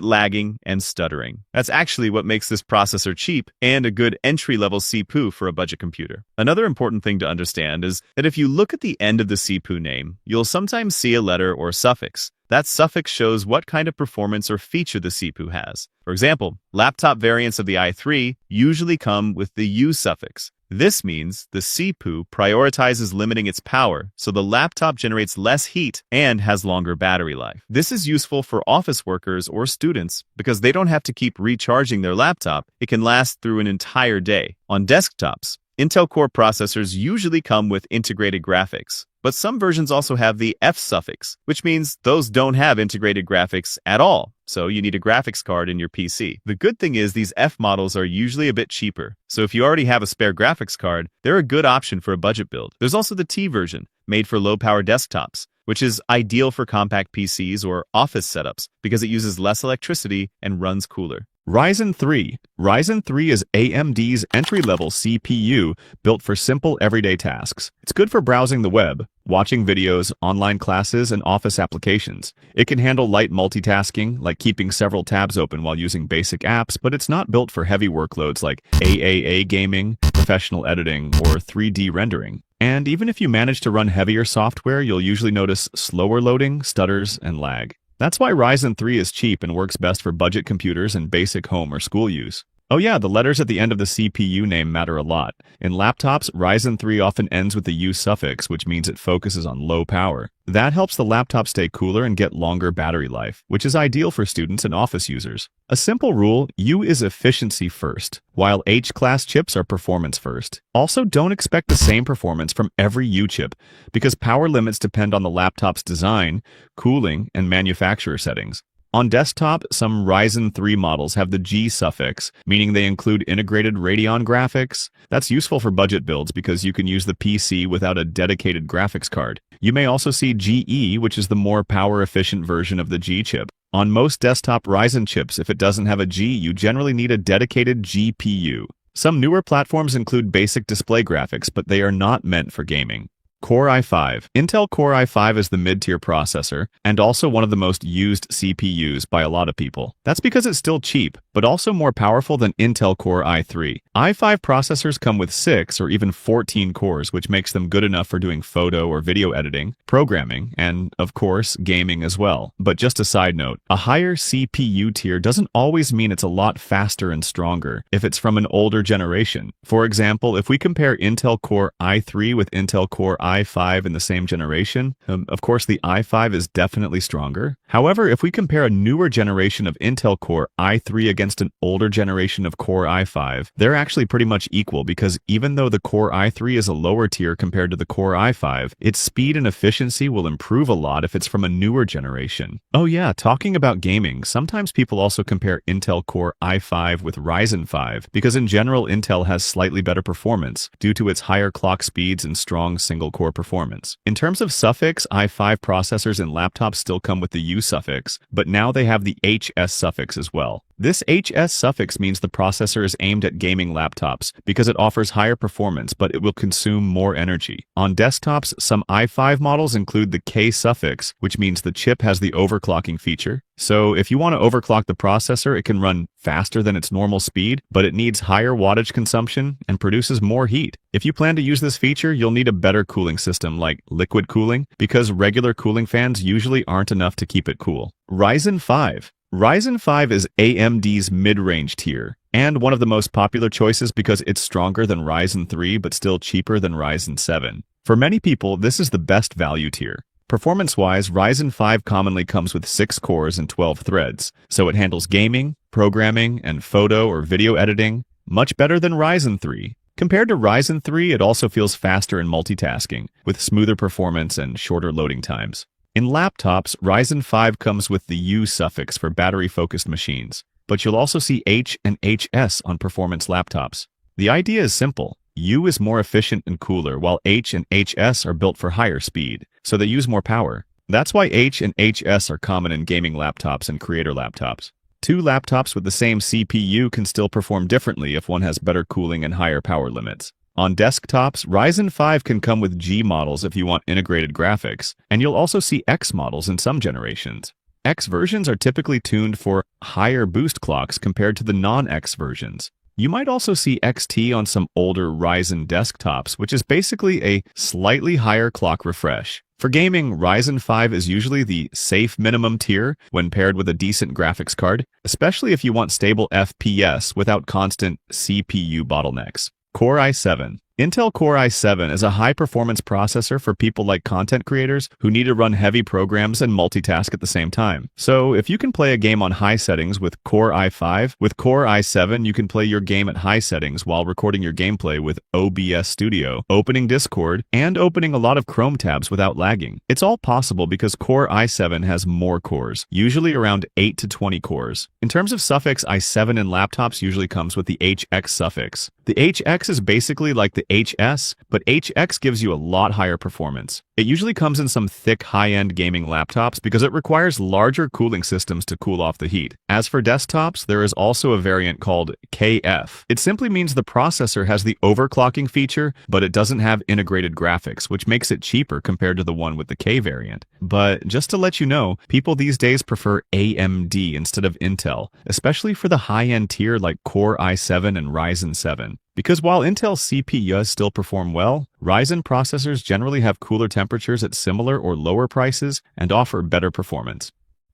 lagging, and stuttering. That's actually what makes this processor cheap and a good entry-level CPU for a budget computer. Another important thing to understand is that if you look at the end of the CPU name, you'll sometimes see a letter or suffix. That suffix shows what kind of performance or feature the CPU has. For example, laptop variants of the i3 usually come with the U suffix. This means the CPU prioritizes limiting its power, so the laptop generates less heat and has longer battery life. This is useful for office workers or students because they don't have to keep recharging their laptop. It can last through an entire day. On desktops, Intel Core processors usually come with integrated graphics, but some versions also have the F suffix, which means those don't have integrated graphics at all, so you need a graphics card in your PC. The good thing is these F models are usually a bit cheaper, so if you already have a spare graphics card, they're a good option for a budget build. There's also the T version, made for low-power desktops, which is ideal for compact PCs or office setups because it uses less electricity and runs cooler. Ryzen 3. Ryzen 3 is AMD's entry-level CPU built for simple everyday tasks. It's good for browsing the web, watching videos, online classes, and office applications. It can handle light multitasking, like keeping several tabs open while using basic apps, but it's not built for heavy workloads like AAA gaming, professional editing, or 3D rendering. And even if you manage to run heavier software, you'll usually notice slower loading, stutters, and lag. That's why Ryzen 3 is cheap and works best for budget computers and basic home or school use. Oh yeah, the letters at the end of the CPU name matter a lot. In laptops, Ryzen 3 often ends with the U suffix, which means it focuses on low power. That helps the laptop stay cooler and get longer battery life, which is ideal for students and office users. A simple rule, U is efficiency first, while H-class chips are performance first. Also, don't expect the same performance from every U chip, because power limits depend on the laptop's design, cooling, and manufacturer settings. On desktop, some Ryzen 3 models have the G suffix, meaning they include integrated Radeon graphics. That's useful for budget builds because you can use the PC without a dedicated graphics card. You may also see GE, which is the more power-efficient version of the G chip. On most desktop Ryzen chips, if it doesn't have a G, you generally need a dedicated GPU. Some newer platforms include basic display graphics, but they are not meant for gaming. Core i5. Intel Core i5 is the mid-tier processor, and also one of the most used CPUs by a lot of people. That's because it's still cheap, but also more powerful than Intel Core i3. i5 processors come with 6 or even 14 cores, which makes them good enough for doing photo or video editing, programming, and, of course, gaming as well. But just a side note, a higher CPU tier doesn't always mean it's a lot faster and stronger if it's from an older generation. For example, if we compare Intel Core i3 with Intel Core i5 in the same generation, of course the i5 is definitely stronger. However, if we compare a newer generation of Intel Core i3 against an older generation of Core i5, they're actually pretty much equal because even though the Core i3 is a lower tier compared to the Core i5, its speed and efficiency will improve a lot if it's from a newer generation. Oh yeah, talking about gaming, sometimes people also compare Intel Core i5 with Ryzen 5 because in general Intel has slightly better performance due to its higher clock speeds and strong single-core performance. In terms of suffix, i5 processors and laptops still come with the U suffix, but now they have the HS suffix as well. This HS suffix means the processor is aimed at gaming laptops because it offers higher performance, but it will consume more energy. On desktops, some i5 models include the K suffix, which means the chip has the overclocking feature. So if you want to overclock the processor, it can run faster than its normal speed, but it needs higher wattage consumption and produces more heat. If you plan to use this feature, you'll need a better cooling system like liquid cooling because regular cooling fans usually aren't enough to keep it cool. Ryzen 5. Ryzen 5 is AMD's mid-range tier, and one of the most popular choices because it's stronger than Ryzen 3 but still cheaper than Ryzen 7. For many people, this is the best value tier. Performance-wise, Ryzen 5 commonly comes with 6 cores and 12 threads, so it handles gaming, programming, and photo or video editing much better than Ryzen 3. Compared to Ryzen 3, it also feels faster in multitasking, with smoother performance and shorter loading times. In laptops, Ryzen 5 comes with the U suffix for battery-focused machines, but you'll also see H and HS on performance laptops. The idea is simple. U is more efficient and cooler, while H and HS are built for higher speed, so they use more power. That's why H and HS are common in gaming laptops and creator laptops. Two laptops with the same CPU can still perform differently if one has better cooling and higher power limits. On desktops, Ryzen 5 can come with G models if you want integrated graphics, and you'll also see X models in some generations. X versions are typically tuned for higher boost clocks compared to the non-X versions. You might also see XT on some older Ryzen desktops, which is basically a slightly higher clock refresh. For gaming, Ryzen 5 is usually the safe minimum tier when paired with a decent graphics card, especially if you want stable FPS without constant CPU bottlenecks. Core i7. Intel Core i7 is a high-performance processor for people like content creators who need to run heavy programs and multitask at the same time. So, if you can play a game on high settings with Core i5, with Core i7 you can play your game at high settings while recording your gameplay with OBS Studio, opening Discord, and opening a lot of Chrome tabs without lagging. It's all possible because Core i7 has more cores, usually around 8 to 20 cores. In terms of suffix, i7 in laptops usually comes with the HX suffix. The HX is basically like the HS, but HX gives you a lot higher performance. It usually comes in some thick high-end gaming laptops because it requires larger cooling systems to cool off the heat. As for desktops, there is also a variant called KF. It simply means the processor has the overclocking feature, but it doesn't have integrated graphics, which makes it cheaper compared to the one with the K variant. But just to let you know, people these days prefer AMD instead of Intel, especially for the high-end tier like Core i7 and Ryzen 7. Because while Intel CPUs still perform well, Ryzen processors generally have cooler temperatures at similar or lower prices and offer better performance.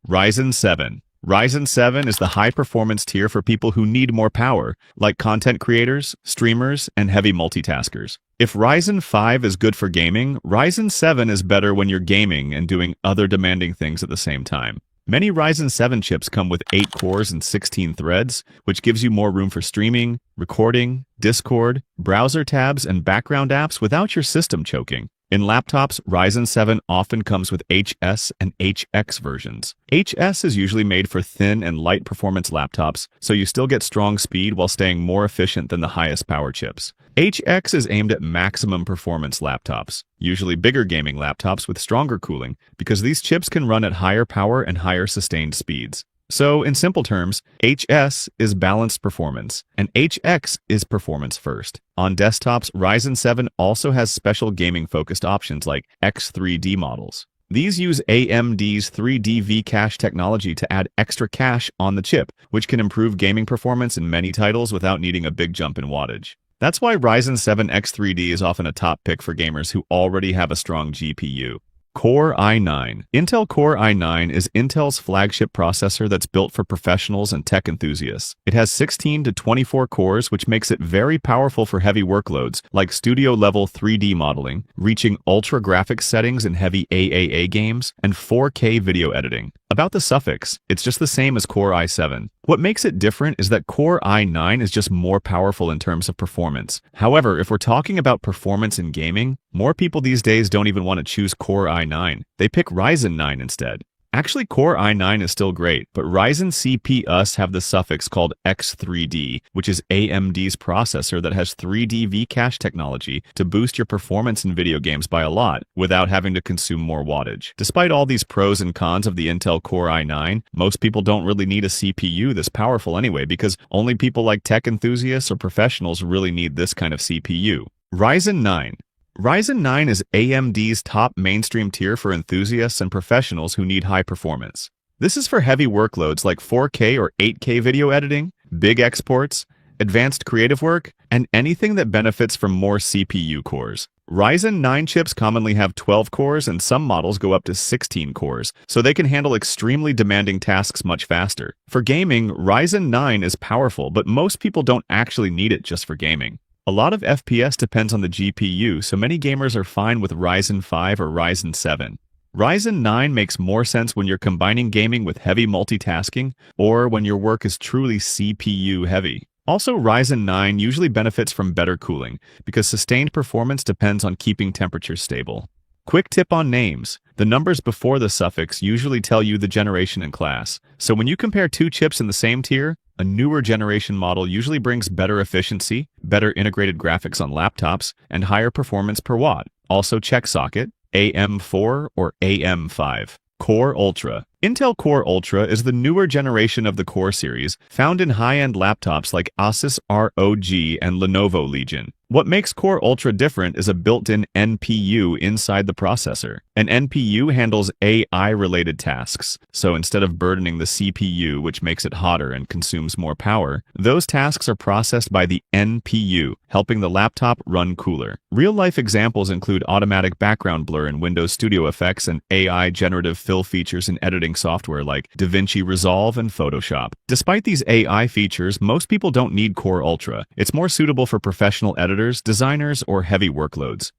Ryzen 7. Ryzen 7 is the high-performance tier for people who need more power, like content creators, streamers, and heavy multitaskers. If Ryzen 5 is good for gaming, Ryzen 7 is better when you're gaming and doing other demanding things at the same time. Many Ryzen 7 chips come with 8 cores and 16 threads, which gives you more room for streaming, recording, Discord, browser tabs, and background apps without your system choking. In laptops, Ryzen 7 often comes with HS and HX versions. HS is usually made for thin and light performance laptops, so you still get strong speed while staying more efficient than the highest power chips. HX is aimed at maximum performance laptops, usually bigger gaming laptops with stronger cooling, because these chips can run at higher power and higher sustained speeds. So, in simple terms, HS is balanced performance, and HX is performance first. On desktops, Ryzen 7 also has special gaming-focused options like X3D models. These use AMD's 3D V-Cache technology to add extra cache on the chip, which can improve gaming performance in many titles without needing a big jump in wattage. That's why Ryzen 7 X3D is often a top pick for gamers who already have a strong GPU. Core i9. Intel Core i9 is Intel's flagship processor that's built for professionals and tech enthusiasts. It has 16 to 24 cores, which makes it very powerful for heavy workloads, like studio-level 3D modeling, reaching ultra graphics settings in heavy AAA games, and 4K video editing. About the suffix, it's just the same as Core i7. What makes it different is that Core i9 is just more powerful in terms of performance. However, if we're talking about performance in gaming, more people these days don't even want to choose Core i9. They pick Ryzen 9 instead. Actually, Core i9 is still great, but Ryzen CPUs have the suffix called X3D, which is AMD's processor that has 3D V-Cache technology to boost your performance in video games by a lot without having to consume more wattage. Despite all these pros and cons of the Intel Core i9, most people don't really need a CPU this powerful anyway because only people like tech enthusiasts or professionals really need this kind of CPU. Ryzen 9. Ryzen 9 is AMD's top mainstream tier for enthusiasts and professionals who need high performance. This is for heavy workloads like 4K or 8K video editing, big exports, advanced creative work, and anything that benefits from more CPU cores. Ryzen 9 chips commonly have 12 cores and some models go up to 16 cores, so they can handle extremely demanding tasks much faster. For gaming, Ryzen 9 is powerful, but most people don't actually need it just for gaming. A lot of FPS depends on the GPU, so many gamers are fine with Ryzen 5 or Ryzen 7. Ryzen 9 makes more sense when you're combining gaming with heavy multitasking or when your work is truly CPU heavy. Also, Ryzen 9 usually benefits from better cooling because sustained performance depends on keeping temperatures stable. Quick tip on names. The numbers before the suffix usually tell you the generation and class. So when you compare two chips in the same tier, a newer generation model usually brings better efficiency, better integrated graphics on laptops, and higher performance per watt. Also check socket, AM4 or AM5. Core Ultra. Intel Core Ultra is the newer generation of the Core series, found in high-end laptops like Asus ROG and Lenovo Legion. What makes Core Ultra different is a built-in NPU inside the processor. An NPU handles AI-related tasks, so instead of burdening the CPU, which makes it hotter and consumes more power, those tasks are processed by the NPU, helping the laptop run cooler. Real-life examples include automatic background blur in Windows Studio Effects and AI generative fill features in editing software like DaVinci Resolve and Photoshop. Despite these AI features, most people don't need Core Ultra. It's more suitable for professional editors, designers, or heavy workloads.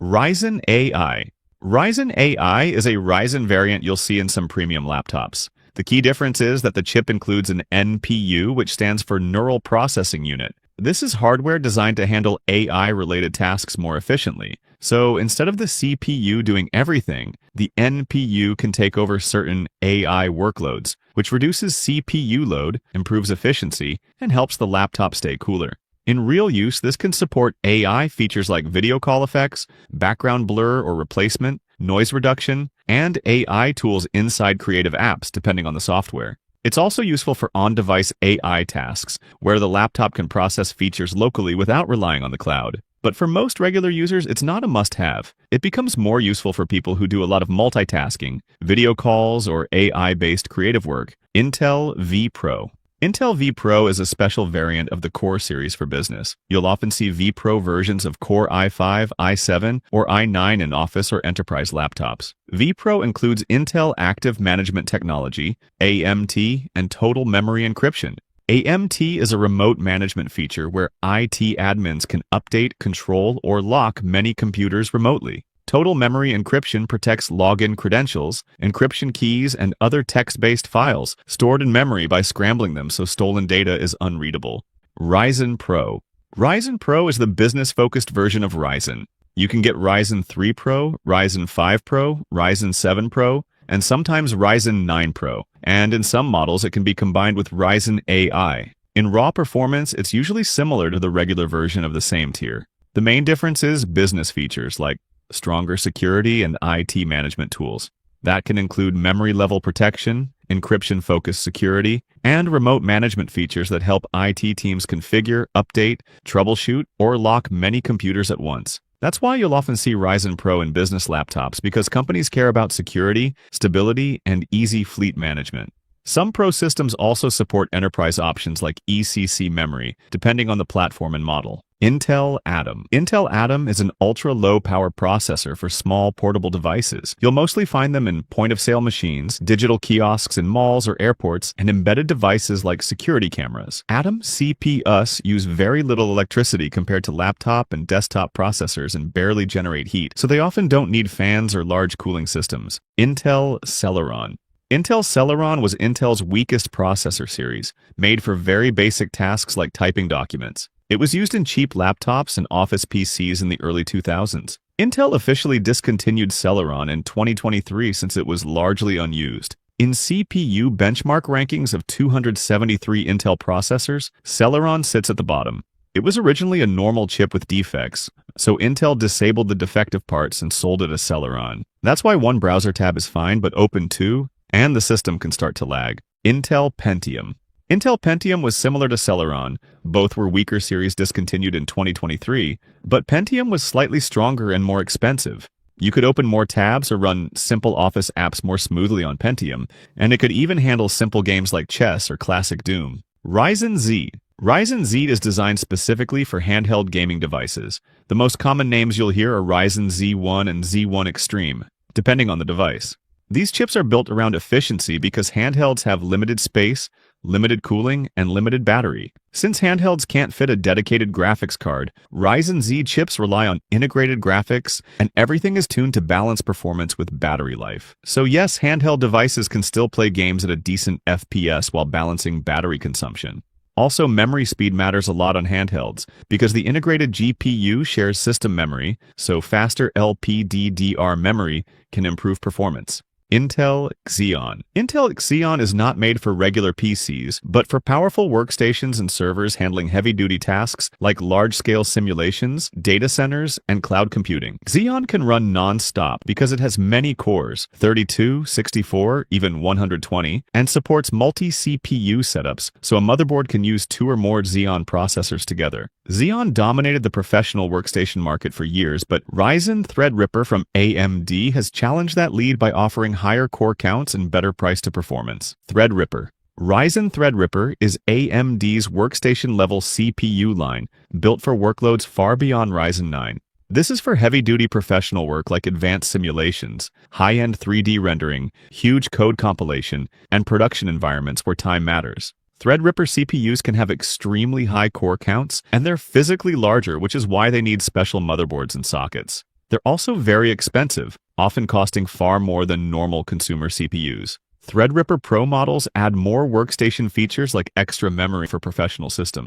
Ryzen AI. Ryzen AI is a Ryzen variant you'll see in some premium laptops. The key difference is that the chip includes an NPU, which stands for Neural Processing Unit. This is hardware designed to handle AI-related tasks more efficiently. So instead of the CPU doing everything, the NPU can take over certain AI workloads, which reduces CPU load, improves efficiency, and helps the laptop stay cooler. In real use, this can support AI features like video call effects, background blur or replacement, noise reduction, and AI tools inside creative apps, depending on the software. It's also useful for on-device AI tasks, where the laptop can process features locally without relying on the cloud. But for most regular users, it's not a must-have. It becomes more useful for people who do a lot of multitasking, video calls, or AI-based creative work. Intel vPro. Intel vPro is a special variant of the Core series for business. You'll often see vPro versions of Core i5, i7, or i9 in office or enterprise laptops. vPro includes Intel Active Management Technology, AMT, and Total Memory Encryption. AMT is a remote management feature where IT admins can update, control, or lock many computers remotely. Total Memory Encryption protects login credentials, encryption keys, and other text-based files stored in memory by scrambling them so stolen data is unreadable. Ryzen Pro. Ryzen Pro is the business-focused version of Ryzen. You can get Ryzen 3 Pro, Ryzen 5 Pro, Ryzen 7 Pro, and sometimes Ryzen 9 Pro, and in some models it can be combined with Ryzen AI. In raw performance, it's usually similar to the regular version of the same tier. The main difference is business features like stronger security and IT management tools. That can include memory-level protection, encryption-focused security, and remote management features that help IT teams configure, update, troubleshoot, or lock many computers at once. That's why you'll often see Ryzen Pro in business laptops, because companies care about security, stability, and easy fleet management. Some Pro systems also support enterprise options like ECC memory, depending on the platform and model. Intel Atom. Intel Atom is an ultra-low power processor for small portable devices. You'll mostly find them in point-of-sale machines, digital kiosks in malls or airports, and embedded devices like security cameras. Atom CPUs use very little electricity compared to laptop and desktop processors and barely generate heat, so they often don't need fans or large cooling systems. Intel Celeron. Intel Celeron was Intel's weakest processor series, made for very basic tasks like typing documents. It was used in cheap laptops and office PCs in the early 2000s. Intel officially discontinued Celeron in 2023 since it was largely unused. In CPU benchmark rankings of 273 Intel processors, Celeron sits at the bottom. It was originally a normal chip with defects, so Intel disabled the defective parts and sold it as Celeron. That's why one browser tab is fine, but open 2, and the system can start to lag. Intel Pentium. Intel Pentium was similar to Celeron. Both were weaker series discontinued in 2023, but Pentium was slightly stronger and more expensive. You could open more tabs or run simple Office apps more smoothly on Pentium, and it could even handle simple games like chess or classic Doom. Ryzen Z. Ryzen Z is designed specifically for handheld gaming devices. The most common names you'll hear are Ryzen Z1 and Z1 Extreme, depending on the device. These chips are built around efficiency because handhelds have limited space, limited cooling, and limited battery. Since handhelds can't fit a dedicated graphics card, Ryzen Z chips rely on integrated graphics, and everything is tuned to balance performance with battery life. So yes, handheld devices can still play games at a decent FPS while balancing battery consumption. Also, memory speed matters a lot on handhelds, because the integrated GPU shares system memory, so faster LPDDR memory can improve performance. Intel Xeon. Intel Xeon is not made for regular PCs, but for powerful workstations and servers handling heavy-duty tasks like large-scale simulations, data centers, and cloud computing. Xeon can run non-stop because it has many cores, 32, 64, even 120, and supports multi-CPU setups, so a motherboard can use 2 or more Xeon processors together. Xeon dominated the professional workstation market for years, but Ryzen Threadripper from AMD has challenged that lead by offering higher core counts and better price to performance. Threadripper. Ryzen Threadripper is AMD's workstation-level CPU line, built for workloads far beyond Ryzen 9. This is for heavy-duty professional work like advanced simulations, high-end 3D rendering, huge code compilation, and production environments where time matters. Threadripper CPUs can have extremely high core counts, and they're physically larger, which is why they need special motherboards and sockets. They're also very expensive, often costing far more than normal consumer CPUs. Threadripper Pro models add more workstation features like extra memory for professional systems.